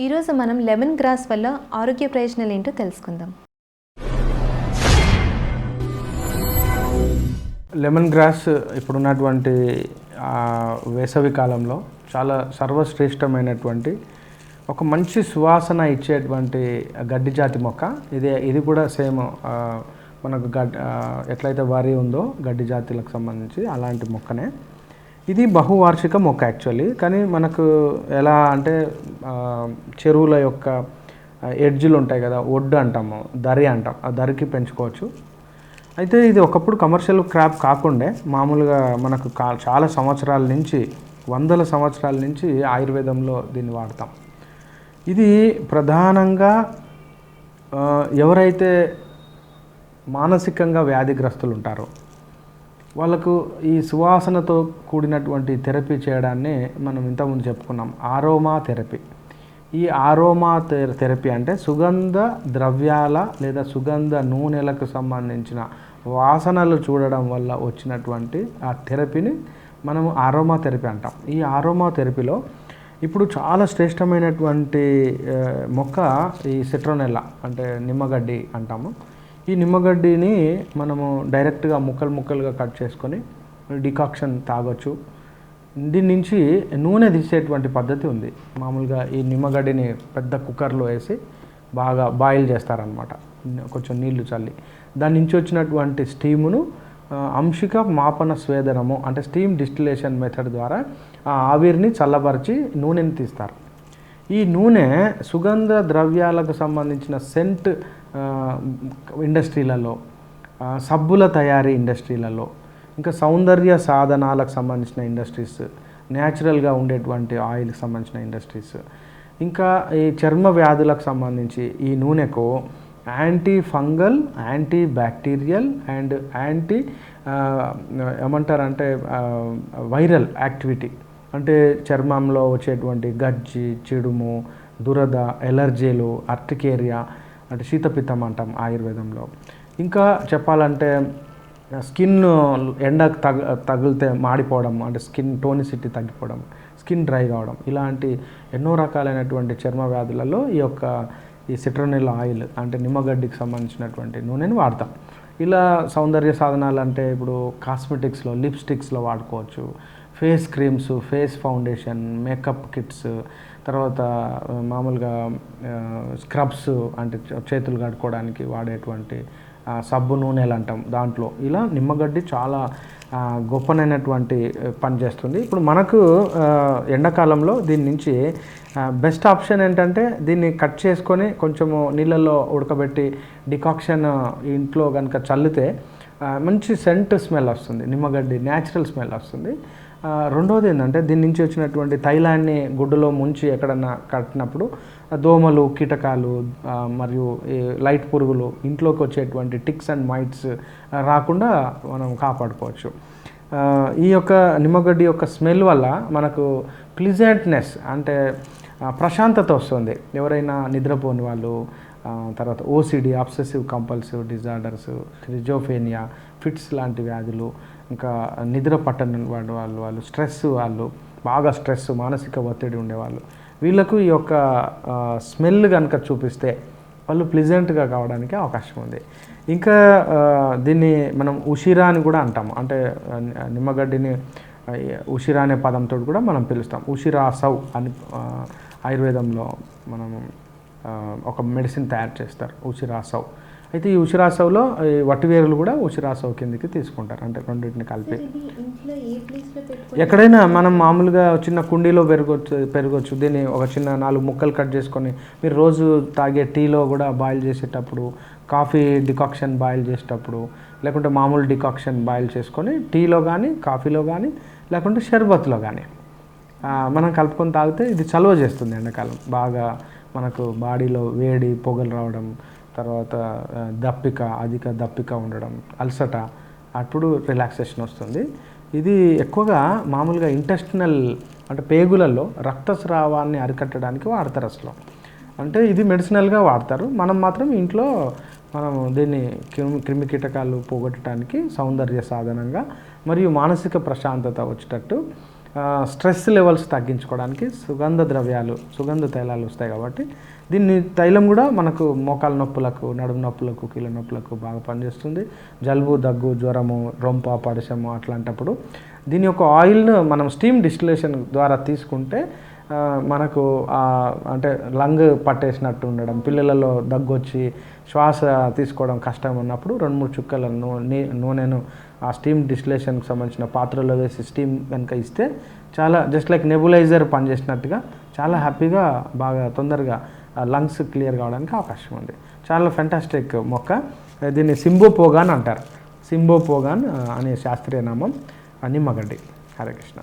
ఈరోజు మనం lemon grass వల్ల ఆరోగ్య ప్రయోజనాలు ఏంటో తెలుసుకుందాం. లెమన్ గ్రాస్ ఇప్పుడున్నటువంటి వేసవి కాలంలో చాలా సర్వశ్రేష్టమైనటువంటి ఒక మంచి సువాసన ఇచ్చేటువంటి గడ్డి జాతి మొక్క. ఇది కూడా సేమ్ మనకు ఎట్లయితే వరి ఉందో గడ్డి జాతులకు సంబంధించి అలాంటి మొక్కనే. ఇది బహువార్షిక మొక్క యాక్చువల్లీ. కానీ మనకు ఎలా అంటే చెరువుల యొక్క ఎడ్జులు ఉంటాయి కదా, ఒడ్డు అంటాము, దరి అంటాం, ఆ దరికి పెంచుకోవచ్చు. అయితే ఇది ఒకప్పుడు కమర్షియల్ క్రాప్ కాకుండే మామూలుగా మనకు చాలా సంవత్సరాల నుంచి, వందల సంవత్సరాల నుంచి ఆయుర్వేదంలో దీన్ని వాడతాం. ఇది ప్రధానంగా ఎవరైతే మానసికంగా వ్యాధిగ్రస్తులు ఉంటారో వాళ్ళకు ఈ సువాసనతో కూడినటువంటి థెరపీ చేయడాన్ని మనం ఇంతకుముందు చెప్పుకున్నాం, ఆరోమా థెరపీ. ఈ ఆరోమా థెరపీ అంటే సుగంధ ద్రవ్యాల లేదా సుగంధ నూనెలకు సంబంధించిన వాసనలు చూడడం వల్ల వచ్చినటువంటి ఆ థెరపీని మనము ఆరోమా థెరపీ అంటాం. ఈ ఆరోమా థెరపీలో ఇప్పుడు చాలా శ్రేష్టమైనటువంటి మొక్క ఈ సిట్రోనెల్లా అంటే నిమ్మగడ్డి అంటాము. ఈ నిమ్మగడ్డిని మనము డైరెక్ట్గా ముక్కలుగా కట్ చేసుకొని డికాక్షన్ తాగొచ్చు. దీని నుంచి నూనె తీసేటువంటి పద్ధతి ఉంది. మామూలుగా ఈ నిమ్మగడ్డిని పెద్ద కుక్కర్లో వేసి బాగా బాయిల్ చేస్తారనమాట, కొంచెం నీళ్లు చల్లి. దాని నుంచి వచ్చినటువంటి స్టీమును అంశిక మాపన స్వేదనము అంటే స్టీమ్ డిస్టిలేషన్ మెథడ్ ద్వారా ఆ ఆవిరిని చల్లబరిచి నూనెని తీస్తారు. ఈ నూనె సుగంధ ద్రవ్యాలకు సంబంధించిన సెంట్ ఇండస్ట్రీలలో, సబ్బుల తయారీ ఇండస్ట్రీలలో, ఇంకా సౌందర్య సాధనాలకు సంబంధించిన ఇండస్ట్రీస్, న్యాచురల్గా ఉండేటువంటి ఆయిల్కి సంబంధించిన ఇండస్ట్రీస్, ఇంకా ఈ చర్మ వ్యాధులకు సంబంధించి ఈ నూనెకు anti fungal, anti bacterial and anti ఏమంటారంటే వైరల్ యాక్టివిటీ, అంటే చర్మంలో వచ్చేటువంటి గజ్జి, చిడుము, దురద, ఎలర్జీలు, అర్టికేరియా అంటే శీతపిత్తం అంటాం ఆయుర్వేదంలో. ఇంకా చెప్పాలంటే స్కిన్ ఎండకు తగిలితే మాడిపోవడం, అంటే స్కిన్ టోనిసిటీ తగ్గిపోవడం, స్కిన్ డ్రై కావడం, ఇలాంటి ఎన్నో రకాలైనటువంటి చర్మ వ్యాధులలో ఈ సిట్రోనెల్లా ఆయిల్ అంటే నిమ్మగడ్డికి సంబంధించినటువంటి నూనెని వాడతాం. ఇలా సౌందర్య సాధనాలు అంటే ఇప్పుడు కాస్మెటిక్స్లో, లిప్స్టిక్స్లో వాడుకోవచ్చు, face creams, face foundation, makeup kits, తర్వాత మామూలుగా స్క్రబ్స్ అంటే చేతులు కడుక్కోవడానికి వాడేటువంటి సబ్బు నూనెలు అంటాం దాంట్లో. ఇలా నిమ్మగడ్డి చాలా గొప్పనైనటువంటి పని చేస్తుంది. ఇప్పుడు మనకు ఎండాకాలంలో దీని నుంచి బెస్ట్ ఆప్షన్ ఏంటంటే దీన్ని కట్ చేసుకొని కొంచెము నీళ్ళల్లో ఉడకబెట్టి డికాక్షన్ ఇంట్లో కనుక చల్లితే మంచి సెంట్ స్మెల్ వస్తుంది, నిమ్మగడ్డి న్యాచురల్ స్మెల్ వస్తుంది. రెండవది ఏంటంటే దీని నుంచి వచ్చినటువంటి తైలాన్ని గుడ్డులో ముంచి ఎక్కడన్నా కట్టినప్పుడు దోమలు, కీటకాలు మరియు లైట్ పురుగులు, ఇంట్లోకి వచ్చేటువంటి టిక్స్ అండ్ మైట్స్ రాకుండా మనం కాపాడుకోవచ్చు. ఈ యొక్క నిమ్మగడ్డి యొక్క స్మెల్ వల్ల మనకు ప్లిజెంట్నెస్ అంటే ప్రశాంతత వస్తుంది. ఎవరైనా నిద్రపోని వాళ్ళు, తర్వాత OCD, obsessive compulsive disorders, schizophrenia, fits లాంటి వ్యాధులు, ఇంకా నిద్ర పట్టని వాళ్ళు స్ట్రెస్, వాళ్ళు బాగా స్ట్రెస్, మానసిక ఒత్తిడి ఉండేవాళ్ళు, వీళ్ళకు ఈ యొక్క స్మెల్ కనుక చూపిస్తే వాళ్ళు ప్లిజెంట్గా కావడానికి అవకాశం ఉంది. ఇంకా దీన్ని మనం ఉషిరా అని కూడా అంటాము, అంటే నిమ్మగడ్డిని ఉషిరా అనే పదంతో కూడా మనం పిలుస్తాం. ఉషిరాసౌ అని ఆయుర్వేదంలో మనము ఒక మెడిసిన్ తయారు చేస్తారు, ఉషిరాసౌ. అయితే ఈ ఉషిరాసౌలో ఈ వట్టివేరులు కూడా ఉషిరాసౌ కిందకి తీసుకుంటారు, అంటే రెండింటిని కలిపి. ఎక్కడైనా మనం మామూలుగా చిన్న కుండీలో పెరగొచ్చు. దీన్ని ఒక చిన్న 4 ముక్కలు కట్ చేసుకొని మీరు రోజు తాగే టీలో కూడా బాయిల్ చేసేటప్పుడు, కాఫీ డికాక్షన్ బాయిల్ చేసేటప్పుడు, లేకుంటే మామూలు డికాక్షన్ బాయిల్ చేసుకొని టీలో కానీ, కాఫీలో కానీ, లేకుంటే షర్బత్లో కానీ మనం కలుపుకొని తాగితే ఇది చలువ చేస్తుంది. ఎండాకాలం బాగా మనకు బాడీలో వేడి, పొగలు రావడం, తర్వాత అధిక దప్పిక ఉండడం, అలసట, అప్పుడు రిలాక్సేషన్ వస్తుంది. ఇది ఎక్కువగా మామూలుగా ఇంటెస్టినల్ అంటే పేగులలో రక్తస్రావాన్ని అరికట్టడానికి వాడతారు అసలు. అంటే ఇది మెడిసినల్గా వాడతారు. మనం మాత్రం ఇంట్లో దీన్ని క్రిమి కీటకాలు పోగొట్టడానికి సౌందర్య సాధనంగా మరియు మానసిక ప్రశాంతత వచ్చేటట్టు స్ట్రెస్ లెవెల్స్ తగ్గించుకోవడానికి సుగంధ ద్రవ్యాలు, సుగంధ తైలాలు వస్తాయి కాబట్టి దీన్ని తైలం కూడా మనకు మోకాల నొప్పులకు, నడుము నొప్పులకు, కీళ్ళ నొప్పులకు బాగా పనిచేస్తుంది. జలుబు, దగ్గు, జ్వరము, రొంప, పడిశము అట్లాంటప్పుడు దీని యొక్క ఆయిల్ను మనం స్టీమ్ డిస్టిలేషన్ ద్వారా తీసుకుంటే మనకు అంటే లంగ్ పట్టేసినట్టు ఉండడం, పిల్లలలో దగ్గు వచ్చి శ్వాస తీసుకోవడం కష్టం ఉన్నప్పుడు 2-3 చుక్కల నూనెను ఆ స్టీమ్ డిస్టిలేషన్కి సంబంధించిన పాత్రలో వేసి స్టీమ్ కనుక ఇస్తే చాలా జస్ట్ లైక్ నెబులైజర్ పనిచేసినట్టుగా చాలా హ్యాపీగా బాగా తొందరగా లంగ్స్ క్లియర్ కావడానికి అవకాశం ఉంది. చాలా ఫెంటాస్టిక్ మొక్క. దీన్ని సింబోపోగాన్ అంటారు. సింబోపోగాన్ అనే శాస్త్రీయ నామం. నిమ్మగడ్డి. హరే కృష్ణ.